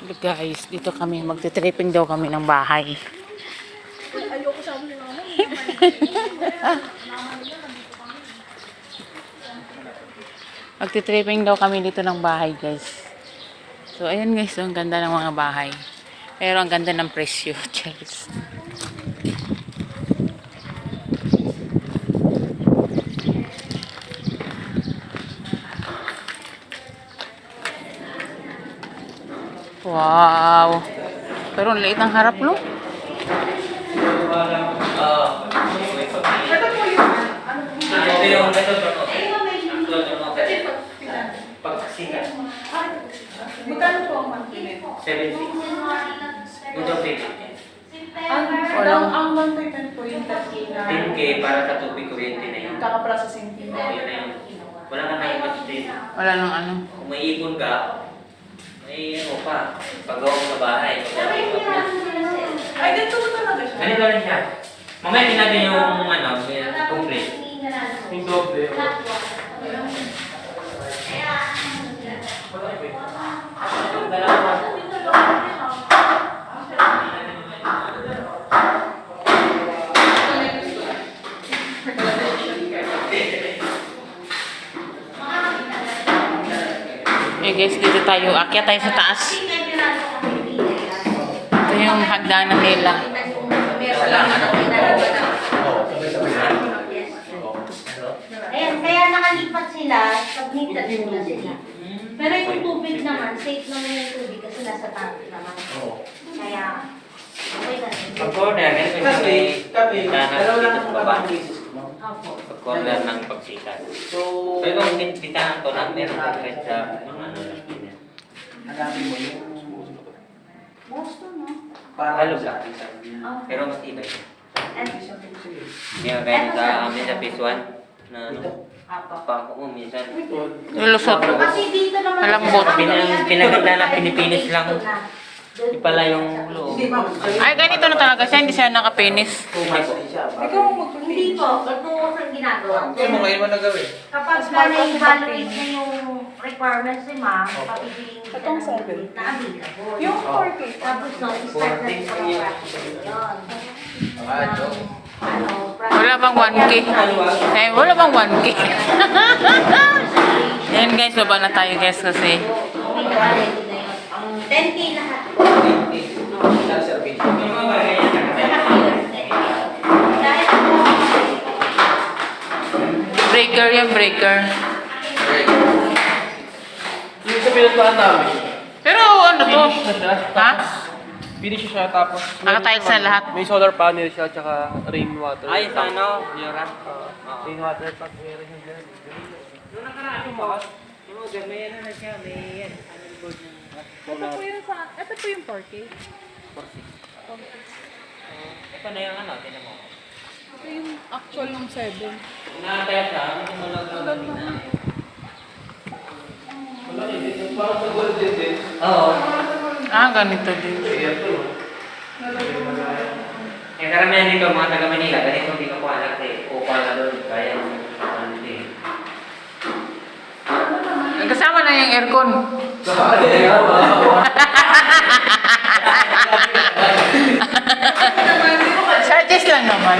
Look guys, dito kami, magte-tripping daw kami ng bahay. Ayoko sa amin naman. Magte-tripping daw kami dito ng bahay guys. So ayun guys, ang ganda ng mga bahay. Pero ang ganda ng presyo. Cheers. Wow. Pero ang liit ng harap, no? Ito po yung Ito yung pagsikat. magkano po ang monthly? 76. Ito 50. Ang monthly payment po yung 30 na 10K para sa tubig kuryente na yun. kaka-processing fee. Oo, yun na yun. Wala ka nang budget. Wala nang ano. Kung may ipon ka, may ano pa, pagawa mo sa bahay. Ay, ganito po talaga siya. Ganito rin siya. Mamaya tinagin yung complete. Yung doble. Eh guys, dito tayo. Akyat tayo sa taas. Ito yung hagdanan nila. Ayan, kaya nakalipat sila, submitted muna sila. Pero yung tubig naman, safe naman yung tubig kasi nasa tank naman. Kaya, okay na rin. Pag-corner, ganito yung Kape. Dalawa lang ang baba. cases ko, no? Opo. Pag-corner ng pagsikat. So, Pero kung bitahan ko lang, meron ka rin sa mga ano lang yun. hanapin mo yung Gusto, no? Halo lang. Okay. Pero mas iba yun. And, Kaya kaya sa amin sa phase 1 na ano, Apo. pa ako minsan. Lulusot. Kasi dito naman, Malambot. Pinaganda na Pilipinas lang. Di pala yung loob. Hindi, ma'am. Ay, ganito na talaga siya. Hindi siya nakapinis. Ikaw ang Hindi po, ito ang ginagawa. Kaya mo ngayon mo nagawin. Kapag na-evaluate na yung requirements ni ma'am, papipiling kita Itong ng seven. na available. yung 4K. Tapos no, start na yung practice yun. Ano, Wala bang 1K? Eh, wala bang 1K? Yan guys, baba na tayo guys kasi. Okay na, ready na yun. Ang 10K lahat. Dahil Breaker yan, breaker. Yung sa pinatuan namin. Pero ano to? Ha? Finish siya tapos Nakatiles na lahat. may solar panel siya tsaka rainwater. Ay, sa ano? Yura? Rainwater pag meron siya dyan. Nung nakaraan mo, may ano na siya, may panel board ng Ito po yung 4K. 46. Ito na yung ano, tinan mo. Ito yung actual ng 7. Nakataya siya, ano kung malaglag na. Oo. Ah, ganito din. Yung karamihan dito, mga taga Manila, ganito hindi ko alam kasi upal na doon. Kaya yung ano din. Kasama na yung aircon. Charges lang naman.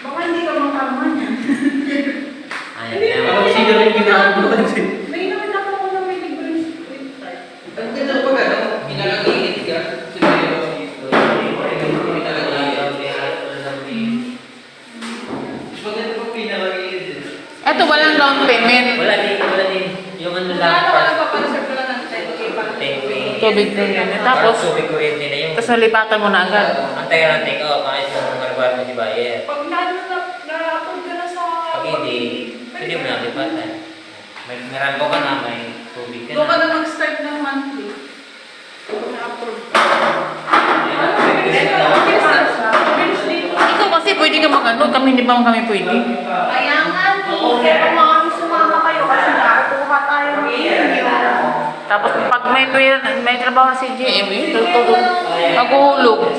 baka hindi ka makaman yan. Ayan. Ako siguro yung ginagawa. May naman ako na may libreng split type. Ang ganda pa gano'n, pinalagigit ka. Maganda pa pinalagigit. Ito, walang down payment. Wala din. Yung ano lang, Ano ka first nagpapareserve ka lang ng 10K para 10K. Tubig din yan. Tapos, Tapos, tubig kuryente na yun. tapos nalipatan mo na agad. Antay ko, kahit yung nagbago si Bayer. pag na-approve ka na sa Pag hindi, pwede mo na lipatan. May meron ka na, may tubig ka doon ka na. na mag-start ng monthly. Na-approve ka. Ikaw kasi pwede ka mag-ano, kami hindi pa kami pwede. Kaya nga, kaya mga sumama kayo kasi nakakuha tayo ng video. Tapos pag may trabaho si GM, tutulog, maghuhulog. Oo.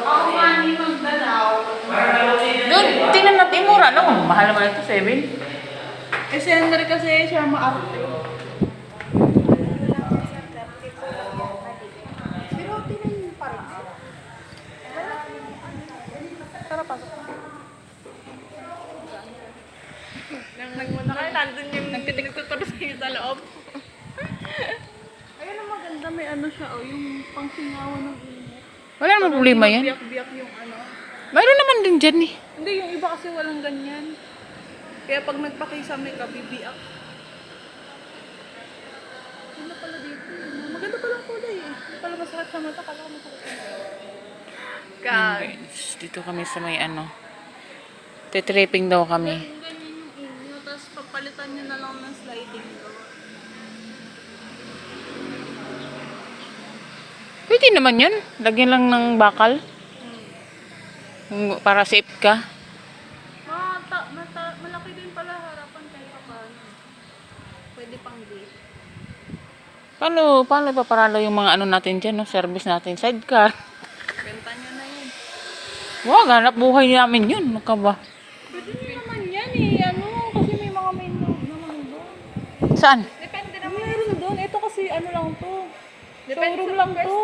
Ako nga hindi magdalaw. Doon, tingnan natin mura, no? Mahal naman ito, 7. Eh, sender kasi siya ma-update. Nagmuna kayo, nandun yung nagtuturo sa'yo sa loob. Ayun ang maganda, may ano siya, oh, yung pangsingawan ng init. Wala namang problema yan. Biyak-biyak yung ano. Mayroon naman din dyan eh. Hindi, yung iba kasi walang ganyan. Kaya pag nagpakisame ka, bibiyak. Ano pala dito? Maganda palang kulay eh. Hindi pala masakit sa mata, kala ko masakit sa mata. Guys, dito kami sa may ano. Titripping daw kami. Ganyan yung inyo, tapos papalitan nyo na lang ng sliding door. Pwede naman yun. Lagyan lang ng bakal. Para safe ka. Malaki din pala harapan kahit pa paano. Pwede pang gate. Paano ipaparalo yung mga ano natin dyan, no? Service natin, sidecar. Benta nyo na yun. Wag, hanap buhay namin yun. Ano ka ba? Pwede nyo naman yan eh. Ano, kasi may mga main road naman doon. Saan? Depende naman. Meron doon. Ito kasi ano lang to. Showroom lang to.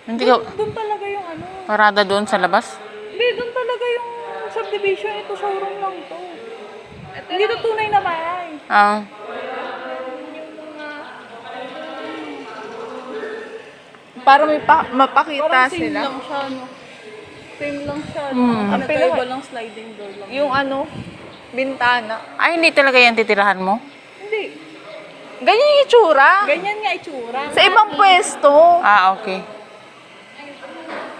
Hindi ka Doon talaga yung ano. parada doon sa labas? Hindi, doon talaga yung subdivision. Ito showroom lang to. Hindi to tunay na bahay. Ah. Para may mapakita Parang same sila. lang siya, no? Same lang siya. No? Hmm. Ang pinaka lang sliding door lang. Yung ano, bintana. Ay, hindi talaga yan titirahan mo? Hindi. Ganyan yung itsura. Ganyan nga itsura. Sa ibang pwesto. Ah, okay.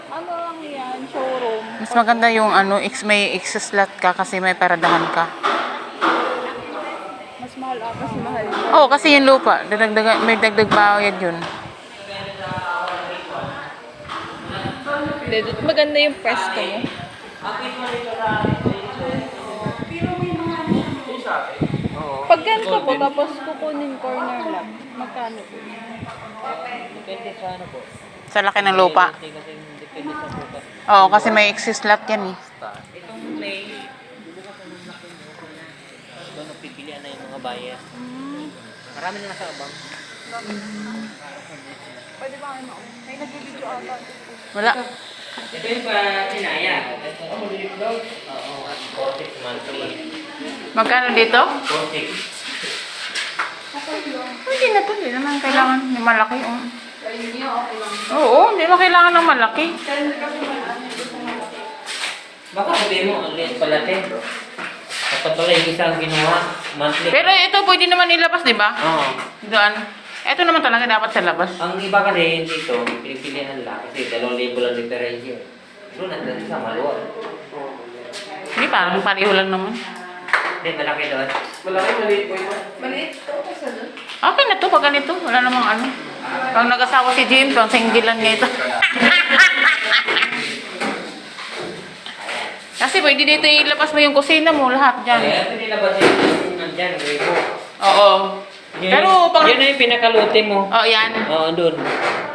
Ano lang yan, showroom. Mas maganda yung ano, may slot ka kasi may paradahan ka. Mas mahal ata. Mas mahal. Oo, kasi yung lupa, may dagdag bayad yun. Hindi, maganda yung pwesto mo. Pag ganito po, tapos kukunin corner lang, magkano po? Depende sa ano po. Sa laki ng lupa. Kasi depende sa bukas. Oo, kasi may slot yan eh. Itong play, bubukas ang laki ng bukas na. Doon nagpipilian na yung mga buyer. Marami na nasa abang. Pwede ba ano? May nag-video ata. Wala. Ito yung pa sinaya. Oo, at 46 monthly. Magkano dito? 46. Hindi na to, hindi naman kailangan ng malaki. Oo, hindi naman kailangan ng malaki. Baka sabihin mo, ang liit pala te. Dapat pala yung isang ginawa, monthly. Pero ito pwede naman ilabas, di ba? Oo. Doon. Ito naman talaga dapat sa labas. Ang iba kasi dito, pinipilihan nila kasi 2,000 lang diferensya. Doon nandun sa maluwag. Hindi, parang pareho lang naman. Hindi, malaki doon. Malaki, maliit po yun. Okay na to, pag ganito. Wala namang ano. Pag nag-asawa si Jim, pang singgilan niya ito. Kasi pwede dito ilabas mo yung kusina mo, lahat dyan. Kaya ito nilabas yung nandyan, gripo. Oo. Pero pag... Yun na yung pinakaluti mo. Oh, yan. Oo, doon.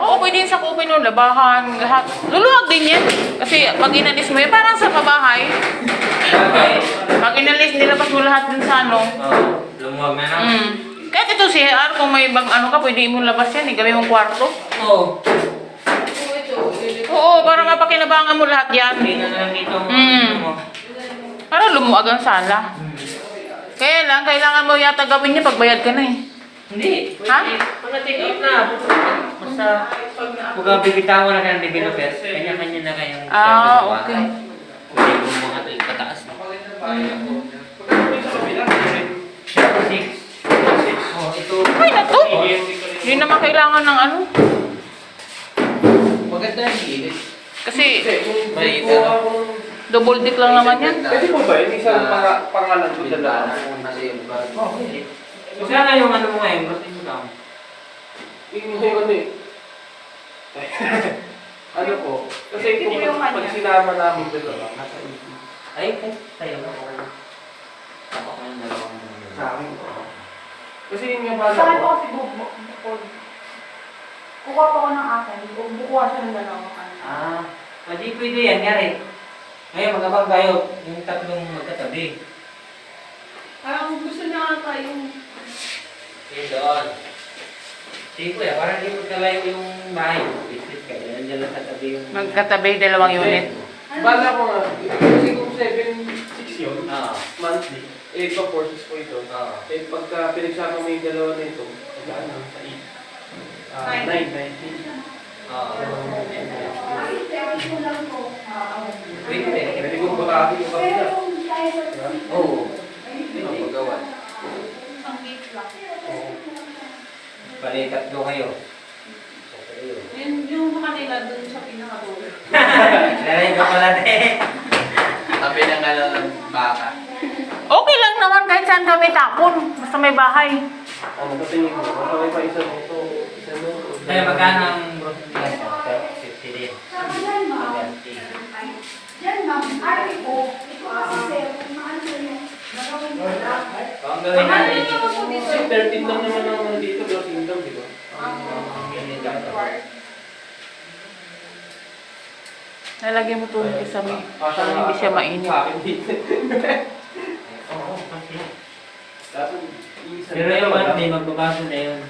Oo, pwede yun sa kupin mo, labahan, lahat. Luluwag din yan. Kasi pag inalis mo yan, parang sa pabahay. Okay. Pag inalis, nilabas mo lahat dun sa ano. Oo, lumuwag na na. Kahit ito si CR, kung may ibang ano ka, pwede mo labas yan. Gawin mong kwarto. Oo. Oo, para mapakinabangan mo lahat yan. Hindi na lang dito. Para lumuwag ang sala. Kaya lang, kailangan mo yata gawin niya pagbayad ka na eh. Hindi. Ha? Mga take out na. Basta, kung bibitawan na kayo ng developer, kanya-kanya na kayong Ah, okay. Pwede kung mga ito ikataas. 6. Oh, ito. Ay, na to. Hindi naman kailangan ng ano. Maganda yung gilid. Kasi, May double dick lang naman yan. Pwede po ba yun? Isang pangalan ko sa daan. Oh, hindi. Kasi ano yung ano mo ngayon, gusto mo lang. Yung ano eh. Ano po? Kasi kung pag sinama namin dito, nasa isip. Ay, tayo na ako. Tapos ko yung dalawang Sa akin po. Kasi yun nga pala Sa akin po. po kasi bukod. Kukuha pa ko ng akin. Bukuha siya ng dalawang kanina. Ah, pwede yan, yari. Ngayon, magabang tayo yung tatlong magkatabi. Parang gusto niya ata yung... Yun doon. Sige kuya, parang hindi magkalayo yung bahay. Business ka, yan dyan lang sa tabi yung... Magkatabi, dalawang unit. Bala ko nga. Kasi kung 7, 6 yun, Oo. monthly. 8 pa forces po ito. Oo. Eh, pagka pinagsama mo yung dalawa na ito, magkano? Sa 8. 9, 19. Oo. Pwede. Pwede kong butati yung kapila. Oo. Hindi mo magawa. Bali, tatlo kayo. Yung sa kanila dun sa pinakadulo. Lalay ka pala din. Tabi ng ano ng baka. Okay lang naman kahit saan kami tapon. Basta may bahay. Ano sa tingin mo? Baka may pa isa nito. Isa mo. Kaya magkano ang gross bigas mo? 50 din. Ang gawin natin. 13 lang naman ang dito. Gross income, di ba? Lalagyan mo tubig sa may para hindi siya mainit. Sa akin dito. Oo, kasi. Dapat isa. Pero yung monthly, magbabago na yun.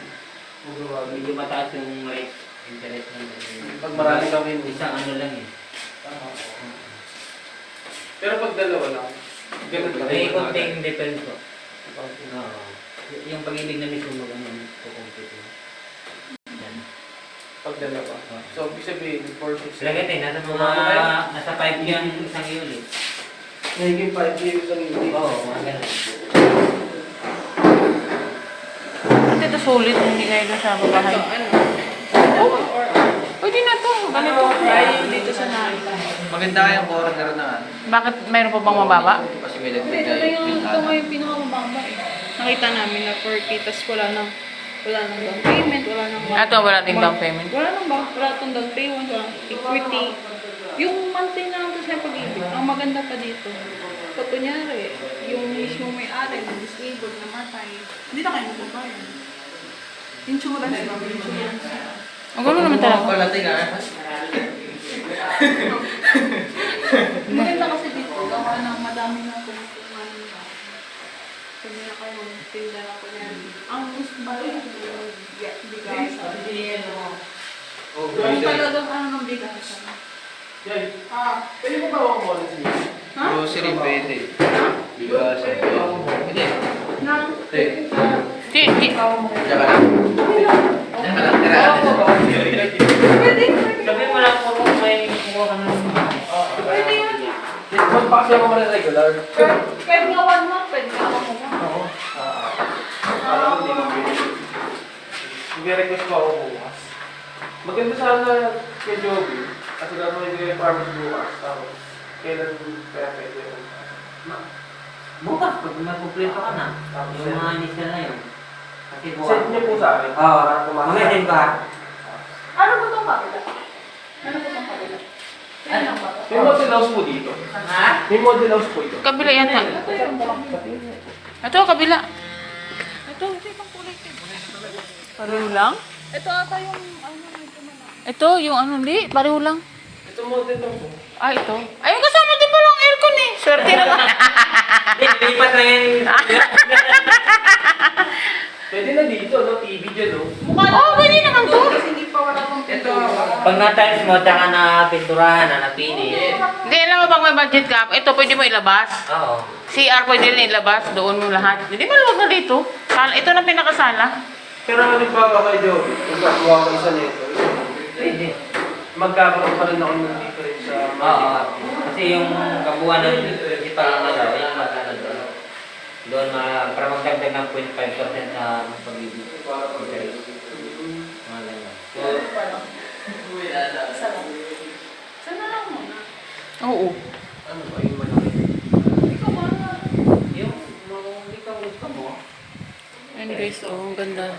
Medyo mataas yung rate interest ng Pag marami kami, isang ano lang eh. pero pag dalawa lang, ganun ka May rin. konting depende po. Oo. Yung pag-ibig na mismo mag-ano, kukumpit mo. Yan. Pag dalawa. So, ibig sabihin, 4, 6, Lagay tayo, nasa 5 yung isang unit. Nagiging 5 years ang unit. Oo, mga ganun. At ito sulit hindi kayo doon sa bahay. Pwede na to. Ganito. Ay, dito sa namin. Maganda kayang corner na ano. Bakit mayroon pa bang mababa? Kasi may Hindi, lagdag ito nga yung pinakamababa eh. Nakita namin na 4K, tas wala nang down payment, wala nang... Ito, wala ding down payment. Wala tong down payment, wala equity. Yung monthly na lang to sa pag-ibig, ang maganda pa dito. So, kunyari, yung mismo may-ari, disabled, namatay, hindi na kayo magbabayad. Insurance lang, insurance. Ang gulo naman talaga. Wala tayo nga. Maganda kasi dito, gawa ng madami na tumutunan. Sabi na kayo, tinda na ko yan. Ang gusto ba rin, bigasan. Yung talagang ano ng bigasan. Yan. Pwede mo ba akong wallet niya? Ha? Grocery pwede. Bigas. Hindi. Nang? Hindi. Di. Diyan ka lang. Tira. Pwede, Sabi mo lang po kung may kukuha ka ng pwede yan. Magpakasya mo muna regular. Kahit nga 1 month, pwede ka ako mo. Alam ko hindi mo pwede. Mag-request ko ako bukas. Maganda sana kay Joby. Kasi gagawin ko yung farmers bukas. Tapos, kailan kaya pwede. bukas, pag magkumpleto ka na. Yung mga initial na yun. Kasi bukas. Send niyo po sa akin. Oo, Para pumasok. kumitin ka. Ano ba itong kabila? Ano ba itong kabila? Ano lang ba ito? May model house po dito. Ha? May model house po ito. Kabila yata. Ito yung balak. Ito, kabila. Ito, ibang kulay. Pareho lang? Ito ata yung ano ito naman. Ito, yung ano, hindi. Pareho lang. Ito model lang po. Ah, ito. Ayun, kasama din pala ang aircon eh. Swerte naman. Lipat lang yan. Pwede na dito, no? TV dyan, no? Mukha na Oo, pwede naman to. Kasi hindi pa wala pang Ito. Pag na-times mo, tsaka na pinturahan, na napili. Hindi, alam mo pag may budget ka, ito pwede mo ilabas. Oo. CR pwede rin ilabas, doon mo lahat. Hindi maluwag na dito. Ito na pinakasala. Pero halimbawa kay Joby, kung gagawa ko isa nito, Pwede. magkakaroon pa rin ako ng difference sa Oo. market. Kasi yung kabuuan ng principal na daw, yung magkano doon. Doon, para magdagdag ng 0.5% sa pag-ibig. Mga ganyan. Sana lang muna. Oo. Ano ba yung malaki? Ikaw ba? Yung mga hindi ka gusto mo, Ayun guys, oh, ang ganda.